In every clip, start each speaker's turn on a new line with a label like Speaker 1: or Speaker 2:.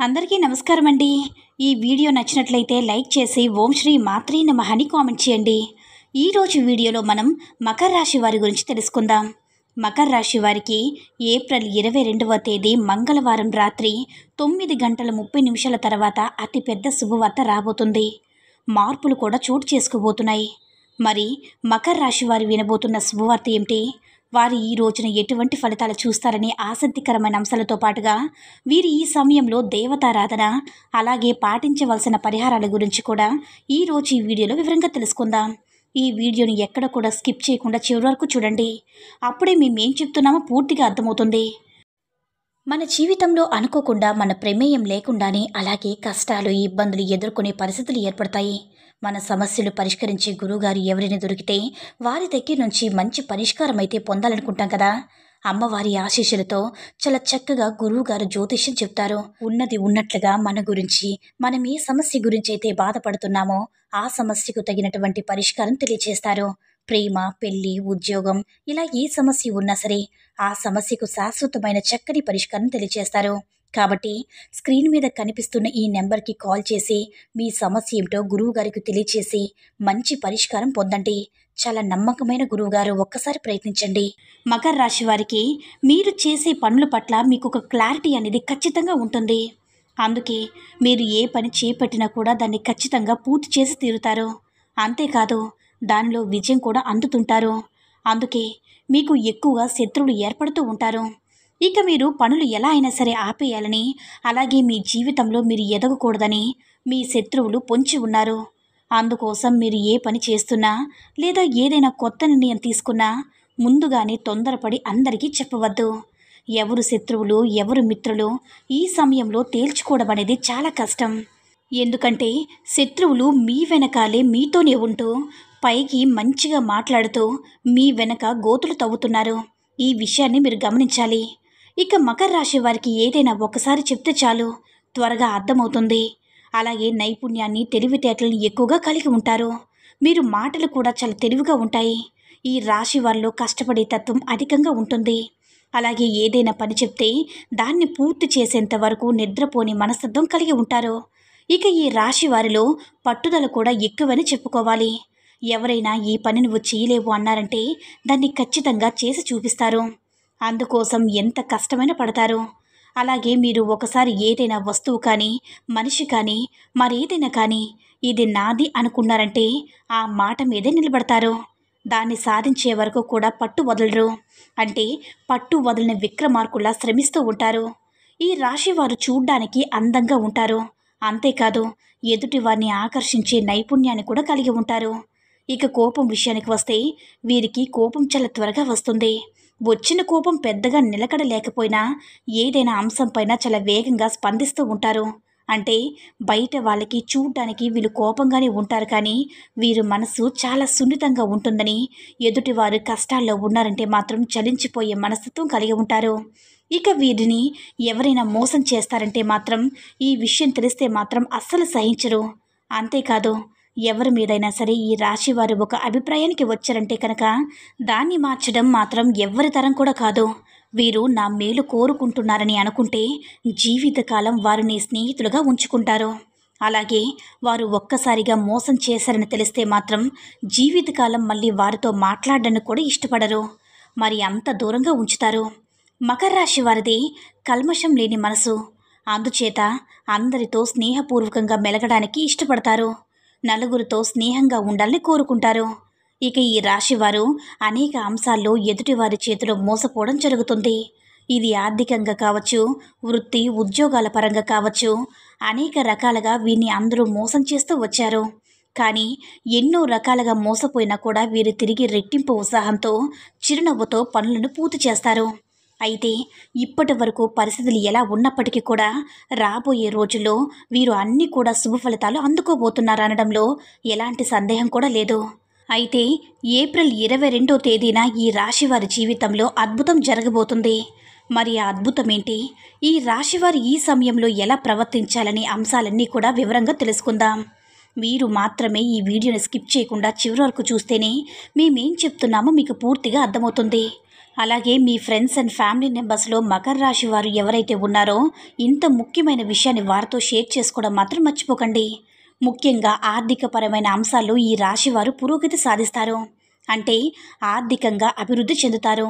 Speaker 1: అందరికీ నమస్కారం అండి. ఈ వీడియో నచ్చినట్లయితే లైక్ చేసి ఓం శ్రీ మాత్రే నమః అని కామెంట్ చేయండి. ఈరోజు వీడియోలో మనం మకర రాశి వారి గురించి తెలుసుకుందాం. మకర రాశి వారికి ఏప్రిల్ 22వ తేదీ మంగళవారం రాత్రి 9 గంటల 30 నిమిషాల తర్వాత అతిపెద్ద శుభవార్త రాబోతుంది. మార్పులు కూడా చోటు చేసుకోబోతున్నాయి. మరి మకర రాశి వారు వినబోతున్న శుభవార్త ఏమిటి? వారు ఈ రోజున ఎటువంటి ఫలితాలు చూస్తారనే ఆసక్తికరమైన అంశాలతో పాటుగా వీరు ఈ సమయంలో దేవతారాధన అలాగే పాటించవలసిన పరిహారాల గురించి కూడా ఈరోజు ఈ వీడియోలో వివరంగా తెలుసుకుందాం. ఈ వీడియోని ఎక్కడ కూడా స్కిప్ చేయకుండా చివరి వరకు చూడండి. అప్పుడే మేమేం చెప్తున్నామో పూర్తిగా అర్థమవుతుంది. మన జీవితంలో అనుకోకుండా మన ప్రమేయం లేకుండానే అలాగే కష్టాలు ఇబ్బందులు ఎదుర్కొనే పరిస్థితులు ఏర్పడతాయి. మన సమస్యలు పరిష్కరించే గురువుగారు ఎవరైనా దొరికితే వారి దగ్గర నుంచి మంచి పరిష్కారం అయితే పొందాలనుకుంటాం కదా. అమ్మవారి ఆశీస్సులతో చాలా చక్కగా గురువుగారు జ్యోతిష్యం చెప్తారు. ఉన్నది ఉన్నట్లుగా మన గురించి మనం ఏ సమస్య గురించి అయితే బాధపడుతున్నామో ఆ సమస్యకు తగినటువంటి పరిష్కారం తెలియజేస్తారు. ప్రేమ, పెళ్లి, ఉద్యోగం ఇలా ఏ సమస్య ఉన్నా సరే ఆ సమస్యకు శాశ్వతమైన చక్కని పరిష్కారం తెలియజేస్తారు. కాబట్టి స్క్రీన్ మీద కనిపిస్తున్న ఈ నెంబర్కి కాల్ చేసి మీ సమస్య ఏమిటో గురువుగారికి తెలియచేసి మంచి పరిష్కారం పొందండి. చాలా నమ్మకమైన గురువుగారు, ఒక్కసారి ప్రయత్నించండి. మకర రాశి వారికి మీరు చేసే పనుల పట్ల మీకు ఒక క్లారిటీ అనేది ఖచ్చితంగా ఉంటుంది. అందుకే మీరు ఏ పని చేపట్టినా కూడా దాన్ని ఖచ్చితంగా పూర్తి చేసి తీరుతారు. అంతేకాదు దానిలో విజయం కూడా అందుతుంటారు. అందుకే మీకు ఎక్కువగా శత్రువులు ఏర్పడుతూ ఉంటారు. ఇక మీరు పనులు ఎలా అయినా సరే ఆపేయాలని అలాగే మీ జీవితంలో మీరు ఎదగకూడదని మీ శత్రువులు పొంచి ఉన్నారు. అందుకోసం మీరు ఏ పని చేస్తున్నా లేదా ఏదైనా కొత్త నిర్ణయం తీసుకున్నా ముందుగానే తొందరపడి అందరికీ చెప్పవద్దు. ఎవరు శత్రువులు ఎవరు మిత్రులు ఈ సమయంలో తేల్చుకోవడం అనేది చాలా కష్టం. ఎందుకంటే శత్రువులు మీ వెనకాలే మీతోనే ఉంటూ పైకి మంచిగా మాట్లాడుతూ మీ వెనక గోతులు తవ్వుతున్నారు. ఈ విషయాన్ని మీరు గమనించాలి. ఇక మకర రాశి వారికి ఏదైనా ఒకసారి చెప్తే చాలు త్వరగా అర్థమవుతుంది. అలాగే నైపుణ్యాన్ని తెలివితేటలను ఎక్కువగా కలిగి ఉంటారు. మీరు మాటలు కూడా చాలా తెలివిగా ఉంటాయి. ఈ రాశి వారిలో కష్టపడే తత్వం అధికంగా ఉంటుంది. అలాగే ఏదైనా పని చెప్తే దాన్ని పూర్తి చేసేంత వరకు నిద్రపోని మనస్తత్వం కలిగి ఉంటారు. ఇక ఈ రాశి వారిలో పట్టుదల కూడా ఎక్కువని చెప్పుకోవాలి. ఎవరైనా ఈ పని నువ్వు చేయలేవు అన్నారంటే దాన్ని ఖచ్చితంగా చేసి చూపిస్తారు. అందుకోసం ఎంత కష్టమైనా పడతారు. అలాగే మీరు ఒకసారి ఏదైనా వస్తువు కానీ మనిషి కానీ మరేదైనా కానీ ఇది నాది అనుకున్నారంటే ఆ మాట మీదే నిలబడతారు. దాన్ని సాధించే వరకు కూడా పట్టు వదలరు. అంటే పట్టు వదిలిన విక్రమార్కుల్లా శ్రమిస్తూ ఉంటారు. ఈ రాశి వారు చూడ్డానికి అందంగా ఉంటారు. అంతేకాదు ఎదుటి వారిని ఆకర్షించే నైపుణ్యాన్ని కూడా కలిగి ఉంటారు. ఇక కోపం విషయానికి వస్తే వీరికి కోపం చాలా త్వరగా వస్తుంది. వచ్చిన కోపం పెద్దగా నిలకడ లేకపోయినా ఏదైనా అంశంపైన చాలా వేగంగా స్పందిస్తూ ఉంటారు. అంటే బయట వాళ్ళకి చూడ్డానికి వీళ్ళు కోపంగానే ఉంటారు, కానీ వీరి మనసు చాలా సున్నితంగా ఉంటుందని ఎదుటివారు కష్టాల్లో ఉన్నారంటే మాత్రం చలించిపోయే మనస్తత్వం కలిగి ఉంటారు. ఇక వీరిని ఎవరైనా మోసం చేస్తారంటే మాత్రం ఈ విషయం తెలిస్తే మాత్రం అస్సలు సహించరు. అంతేకాదు ఎవరి మీదైనా సరే ఈ రాశివారు ఒక అభిప్రాయానికి వచ్చారంటే కనుక దాన్ని మార్చడం మాత్రం ఎవ్వరి తరం కూడా కాదు. వీరు నా మేలు కోరుకుంటున్నారని అనుకుంటే జీవితకాలం వారిని స్నేహితులుగా ఉంచుకుంటారు. అలాగే వారు ఒక్కసారిగా మోసం చేశారని తెలిస్తే మాత్రం జీవితకాలం మళ్ళీ వారితో మాట్లాడడానికి కూడా ఇష్టపడరు. మరి అంత దూరంగా ఉంచుతారు. మకర రాశి వారిది కల్మషం లేని మనసు. అందుచేత అందరితో స్నేహపూర్వకంగా మెలగడానికి ఇష్టపడతారు. నలుగురితో స్నేహంగా ఉండాలని కోరుకుంటారు. ఇక ఈ రాశివారు అనేక అంశాల్లో ఎదుటివారి చేతిలో మోసపోవడం జరుగుతుంది. ఇది ఆర్థికంగా కావచ్చు, వృత్తి ఉద్యోగాల పరంగా కావచ్చు, అనేక రకాలుగా వీరిని అందరూ మోసం చేస్తూ వచ్చారు. కానీ ఎన్నో రకాలుగా మోసపోయినా కూడా వీరు తిరిగి రెట్టింపు ఉత్సాహంతో చిరునవ్వుతో పనులను పూర్తి చేస్తారు. అయితే ఇప్పటి వరకు పరిస్థితులు ఎలా ఉన్నప్పటికీ కూడా రాబోయే రోజుల్లో వీరు అన్నీ కూడా శుభ ఫలితాలు అందుకోబోతున్నారనడంలో ఎలాంటి సందేహం కూడా లేదు. అయితే ఏప్రిల్ 22వ తేదీన ఈ రాశి వారి జీవితంలో అద్భుతం జరగబోతుంది. మరి ఆ అద్భుతం ఏంటి? ఈ రాశివారు ఈ సమయంలో ఎలా ప్రవర్తించాలనే అంశాలన్నీ కూడా వివరంగా తెలుసుకుందాం. మీరు మాత్రమే ఈ వీడియోని స్కిప్ చేయకుండా చివరి వరకు చూస్తేనే మేమేం చెప్తున్నామో మీకు పూర్తిగా అర్థమవుతుంది. అలాగే మీ ఫ్రెండ్స్ అండ్ ఫ్యామిలీ మెంబర్స్లో మకర రాశి వారు ఎవరైతే ఉన్నారో ఇంత ముఖ్యమైన విషయాన్ని వారితో షేర్ చేసుకోవడం మాత్రం మర్చిపోకండి. ముఖ్యంగా ఆర్థికపరమైన అంశాల్లో ఈ రాశి వారు పురోగతి సాధిస్తారు. అంటే ఆర్థికంగా అభివృద్ధి చెందుతారు.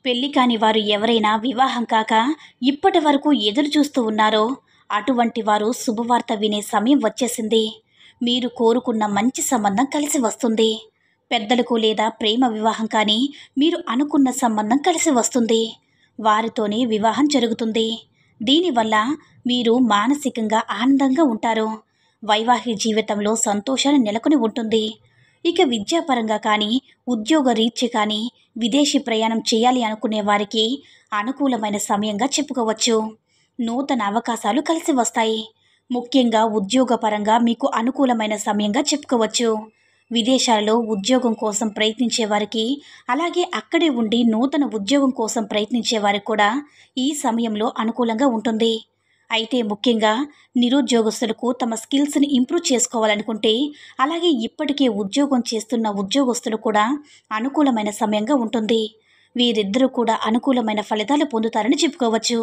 Speaker 1: పెళ్లి కాని వారు ఎవరైనా వివాహం కాక ఇప్పటి వరకు ఎదురు చూస్తూ ఉన్నారో అటువంటి వారు శుభవార్త వినే సమయం వచ్చేసింది. మీరు కోరుకున్న మంచి సంబంధం కలిసి వస్తుంది. పెద్దలకు లేదా ప్రేమ వివాహం కానీ మీరు అనుకున్న సంబంధం కలిసి వస్తుంది. వారితోనే వివాహం జరుగుతుంది. దీనివల్ల మీరు మానసికంగా ఆనందంగా ఉంటారు. వైవాహిక జీవితంలో సంతోషాన్ని నెలకొని ఉంటుంది. ఇక విద్యాపరంగా కానీ ఉద్యోగ రీత్యా కానీ విదేశీ ప్రయాణం చేయాలి అనుకునే వారికి అనుకూలమైన సమయంగా చెప్పుకోవచ్చు. నూతన అవకాశాలు కలిసి వస్తాయి. ముఖ్యంగా ఉద్యోగపరంగా మీకు అనుకూలమైన సమయంగా చెప్పుకోవచ్చు. విదేశాలలో ఉద్యోగం కోసం ప్రయత్నించే వారికి, అలాగే అక్కడే ఉండి నూతన ఉద్యోగం కోసం ప్రయత్నించే వారికి కూడా ఈ సమయంలో అనుకూలంగా ఉంటుంది. అయితే ముఖ్యంగా నిరుద్యోగస్తులకు తమ స్కిల్స్ని ఇంప్రూవ్ చేసుకోవాలనుకుంటే, అలాగే ఇప్పటికే ఉద్యోగం చేస్తున్న ఉద్యోగస్తులు కూడా అనుకూలమైన సమయంగా ఉంటుంది. వీరిద్దరూ కూడా అనుకూలమైన ఫలితాలు పొందుతారని చెప్పుకోవచ్చు.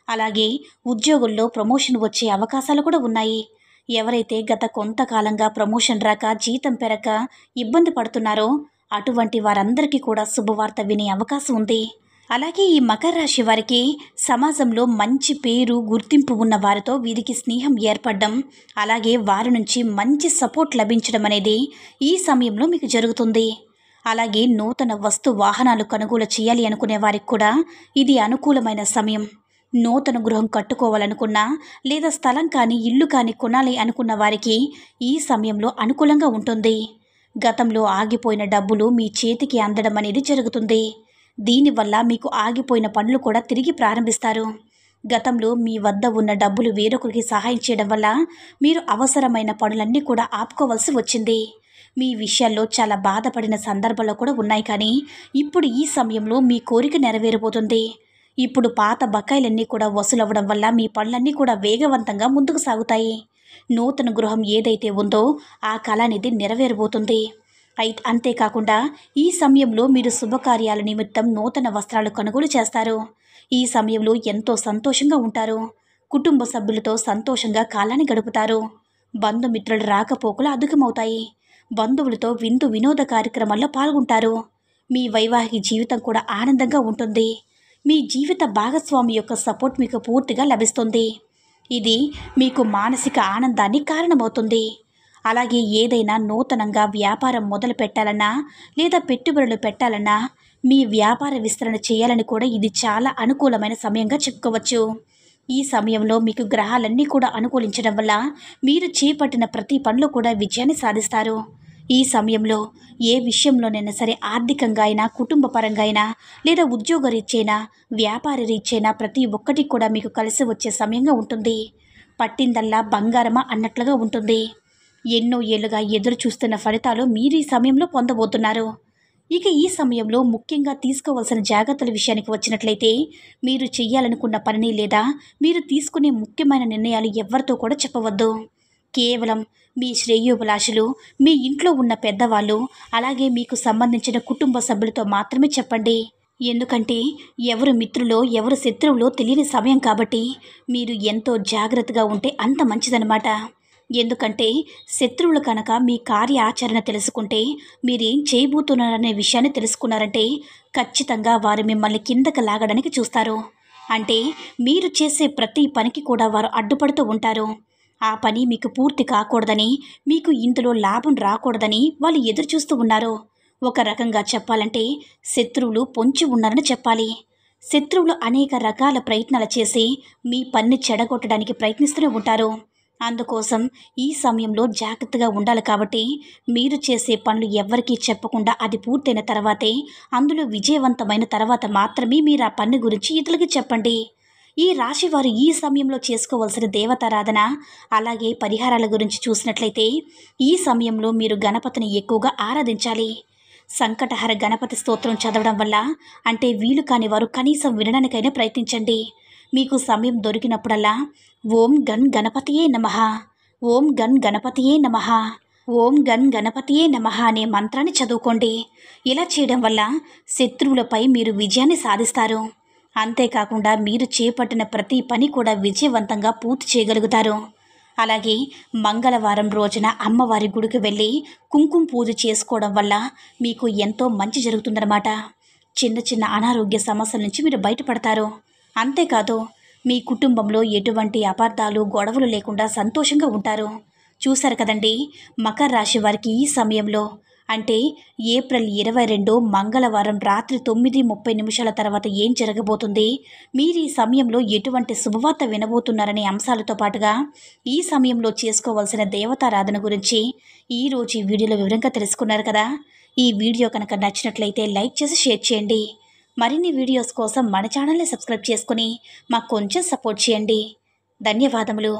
Speaker 1: అలాగే ఉద్యోగుల్లో ప్రమోషన్ వచ్చే అవకాశాలు కూడా ఉన్నాయి. ఎవరైతే గత కొంతకాలంగా ప్రమోషన్ రాక జీతం పెరక ఇబ్బంది పడుతున్నారో అటువంటి వారందరికీ కూడా శుభవార్త వినే అవకాశం ఉంది. అలాగే ఈ మకర రాశి వారికి సమాజంలో మంచి పేరు గుర్తింపు ఉన్న వారితో వీరికి స్నేహం ఏర్పడడం, అలాగే వారి నుంచి మంచి సపోర్ట్ లభించడం అనేది ఈ సమయంలో మీకు జరుగుతుంది. అలాగే నూతన వస్తు వాహనాలు కొనుగోలు చేయాలి అనుకునే వారికి కూడా ఇది అనుకూలమైన సమయం. నూతన గృహం కట్టుకోవాలనుకున్నా లేదా స్థలం కానీ ఇల్లు కానీ కొనాలి అనుకున్న వారికి ఈ సమయంలో అనుకూలంగా ఉంటుంది. గతంలో ఆగిపోయిన డబ్బులు మీ చేతికి అందడం అనేది జరుగుతుంది. దీనివల్ల మీకు ఆగిపోయిన పనులు కూడా తిరిగి ప్రారంభిస్తారు. గతంలో మీ వద్ద ఉన్న డబ్బులు వేరొకరికి సహాయం చేయడం వల్ల మీరు అవసరమైన పనులన్నీ కూడా ఆపుకోవాల్సి వచ్చింది. మీ విషయాల్లో చాలా బాధపడిన సందర్భాలు కూడా ఉన్నాయి. కానీ ఇప్పుడు ఈ సమయంలో మీ కోరిక నెరవేరబోతుంది. ఇప్పుడు పాత బకాయిలన్నీ కూడా వసూలవ్వడం వల్ల మీ పనులన్నీ కూడా వేగవంతంగా ముందుకు సాగుతాయి. నూతన గృహం ఏదైతే ఉందో ఆ కళ అనేది నెరవేరబోతుంది. అంతేకాకుండా ఈ సమయంలో మీరు శుభకార్యాల నిమిత్తం నూతన వస్త్రాలు కొనుగోలు చేస్తారు. ఈ సమయంలో ఎంతో సంతోషంగా ఉంటారు. కుటుంబ సభ్యులతో సంతోషంగా కాలాన్ని గడుపుతారు. బంధుమిత్రుల రాకపోకలు అధికమవుతాయి. బంధువులతో విందు వినోద కార్యక్రమాల్లో పాల్గొంటారు. మీ వైవాహిక జీవితం కూడా ఆనందంగా ఉంటుంది. మీ జీవిత భాగస్వామి యొక్క సపోర్ట్ మీకు పూర్తిగా లభిస్తుంది. ఇది మీకు మానసిక ఆనందాన్ని కారణమవుతుంది. అలాగే ఏదైనా నూతనంగా వ్యాపారం మొదలు పెట్టాలన్నా లేదా పెట్టుబడులు పెట్టాలన్నా, మీ వ్యాపార విస్తరణ చేయాలని కూడా ఇది చాలా అనుకూలమైన సమయంగా చెప్పుకోవచ్చు. ఈ సమయంలో మీకు గ్రహాలన్నీ కూడా అనుకూలించడం వల్ల మీరు చేపట్టిన ప్రతి పనిలో కూడా విజయాన్ని సాధిస్తారు. ఈ సమయంలో ఏ విషయంలోనైనా సరే ఆర్థికంగా అయినా, కుటుంబ పరంగా అయినా, లేదా ఉద్యోగ రీత్యైనా, వ్యాపార రీత్యైనా ప్రతి ఒక్కటి కూడా మీకు కలిసి వచ్చే సమయంగా ఉంటుంది. పట్టిందల్లా బంగారమా అన్నట్లుగా ఉంటుంది. ఎన్నో ఏళ్లుగా ఎదురు చూస్తున్న ఫలితాలు మీరు ఈ సమయంలో పొందబోతున్నారు. ఇక ఈ సమయంలో ముఖ్యంగా తీసుకోవాల్సిన జాగ్రత్తల విషయానికి వచ్చినట్లయితే, మీరు చేయాలనుకున్న పనిని లేదా మీరు తీసుకునే ముఖ్యమైన నిర్ణయాలు ఎవరితో కూడా చెప్పవద్దు. కేవలం మీ శ్రేయోభిలాషులు, మీ ఇంట్లో ఉన్న పెద్దవాళ్ళు, అలాగే మీకు సంబంధించిన కుటుంబ సభ్యులతో మాత్రమే చెప్పండి. ఎందుకంటే ఎవరు మిత్రులో ఎవరు శత్రువులో తెలియని సమయం కాబట్టి మీరు ఎంతో జాగ్రత్తగా ఉంటే అంత మంచిదన్నమాట. ఎందుకంటే శత్రువులు కనుక మీ కార్య ఆచరణ తెలుసుకుంటే, మీరేం చేయబోతున్నారనే విషయాన్ని తెలుసుకున్నారంటే ఖచ్చితంగా వారు మిమ్మల్ని కిందకి లాగడానికి చూస్తారు. అంటే మీరు చేసే ప్రతి పనికి కూడా వారు అడ్డుపడుతూ ఉంటారు. ఆ పని మీకు పూర్తి కాకూడదని, మీకు ఇందులో లాభం రాకూడదని వాళ్ళు ఎదురు చూస్తూ ఉన్నారు. ఒక రకంగా చెప్పాలంటే శత్రువులు పొంచి ఉన్నారని చెప్పాలి. శత్రువులు అనేక రకాల ప్రయత్నాలు చేసి మీ పనిని చెడగొట్టడానికి ప్రయత్నిస్తూనే ఉంటారు. అందుకోసం ఈ సమయంలో జాగ్రత్తగా ఉండాలి. కాబట్టి మీరు చేసే పనులు ఎవ్వరికీ చెప్పకుండా అది పూర్తయిన తర్వాతే, అందులో విజయవంతమైన తర్వాత మాత్రమే మీరు ఆ పని గురించి ఇతరులకి చెప్పండి. ఈ రాశి వారు ఈ సమయంలో చేసుకోవాల్సిన దేవతారాధన, అలాగే పరిహారాల గురించి చూసినట్లయితే, ఈ సమయంలో మీరు గణపతిని ఎక్కువగా ఆరాధించాలి. సంకటహర గణపతి స్తోత్రం చదవడం వల్ల, అంటే వీలు కాని వారు కనీసం వినడానికైనా ప్రయత్నించండి. మీకు సమయం దొరికినప్పుడల్లా ఓం గణ్ గణపతియే నమః, ఓం గణ్ గణపతియే నమః, ఓం గన్ గణపతియే నమః అనే మంత్రాన్ని చదువుకోండి. ఇలా చేయడం వల్ల శత్రువులపై మీరు విజయాన్ని సాధిస్తారు. అంతేకాకుండా మీరు చేపట్టిన ప్రతి పని కూడా విజయవంతంగా పూర్తి చేయగలుగుతారు. అలాగే మంగళవారం రోజున అమ్మవారి గుడికి వెళ్ళి కుంకుమ పూజ చేసుకోవడం వల్ల మీకు ఎంతో మంచి జరుగుతుందన్నమాట. చిన్న చిన్న అనారోగ్య సమస్యల నుంచి మీరు బయటపడతారు. అంతేకాదు మీ కుటుంబంలో ఎటువంటి అపార్థాలు గొడవలు లేకుండా సంతోషంగా ఉంటారు. చూశారు కదండి, మకర రాశి వారికి ఈ సమయంలో అంటే ఏప్రిల్ 22 మంగళవారం రాత్రి 9:30 తర్వాత ఏం జరగబోతుంది, మీరు ఈ సమయంలో ఎటువంటి శుభవార్త వినబోతున్నారనే అంశాలతో పాటుగా ఈ సమయంలో చేసుకోవాల్సిన దేవతారాధన గురించి ఈరోజు ఈ వీడియోలో వివరంగా తెలుసుకున్నారు కదా. ఈ వీడియో కనుక నచ్చినట్లయితే లైక్ చేసి షేర్ చేయండి. మరిన్ని వీడియోస్ కోసం మన ఛానల్ని సబ్స్క్రైబ్ చేసుకుని మాకు కొంచెం సపోర్ట్ చేయండి. ధన్యవాదములు.